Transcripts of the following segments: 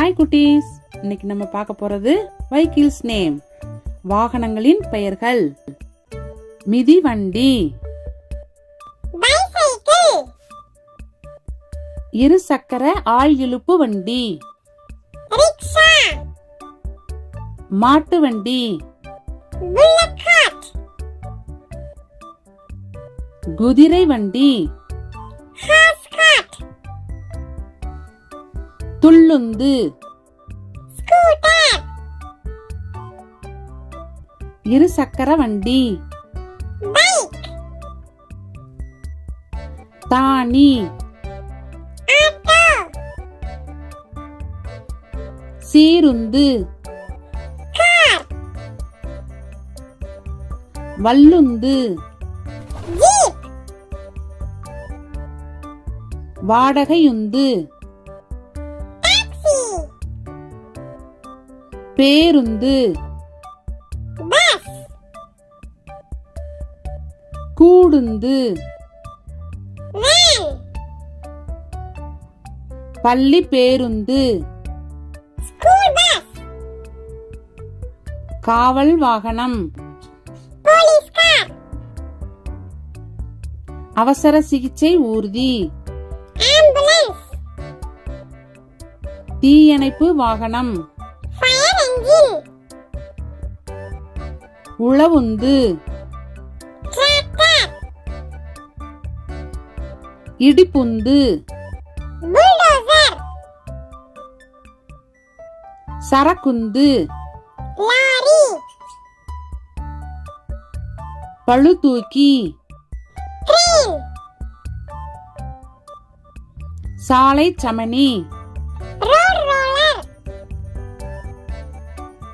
Hi குட்டீஸ், இன்னைக்கு நம்ம பார்க்க போறது வெஹிக்கிள்ஸ் நேம், வாகனங்களின் பெயர்கள். மிதிவண்டி, பைசைக்கிள், இருசக்கர ஆள் இழுப்பு வண்டி, ரிக்ஷா, மாட்டு வண்டி, புல்லட் கார்ட், குதிரை வண்டி, ஹார்ஸ் கார்ட், துள்ளுந்து, ஸ்கூட்டர், இருசக்கர வண்டி, பைக், தானி, ஆட்டோ, சீருந்து, கார், வல்லுந்து, ஜீப், வாடகையுந்து, டாக்ஸி, பேருந்து, பஸ், கூடுந்து, வேன், பள்ளி பேருந்து, ஸ்கூல் பஸ், காவல் வாகனம், போலீஸ் கார், அவசர சிகிச்சை ஊர்தி, ஆம்புலன்ஸ், தீயணைப்பு வாகனம், ஃபயர் என்ஜின், உளவுந்து, டிராக்டர், இடிப்புந்து, புல்டோசர், சரக்குந்து, லாரி, பளுதூக்கி, கிரேன், சாலை சமனி, ரோட் ரோலர்,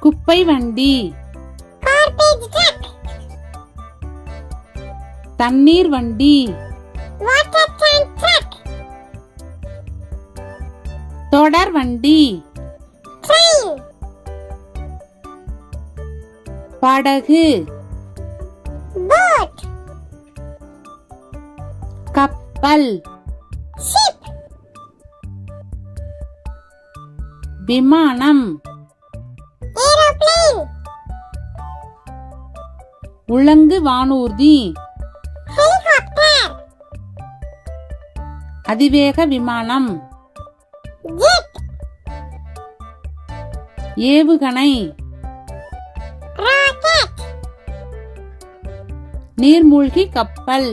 குப்பை வண்டி, கார்பேஜ் ட்ரக், தண்ணீர் வண்டி, வாட்டர் டேங்க் ட்ரக், தொடர் வண்டி, ட்ரெயின், படகு, போட், கப்பல், ஷிப், விமானம், ஏரோப்ளேன், உலங்கு வானூர்தி, ஹெலிகாப்டர், அதிவேக விமானம், ஜெட், ஏவுகணை, ராக்கெட், நீர்மூழ்கி கப்பல்,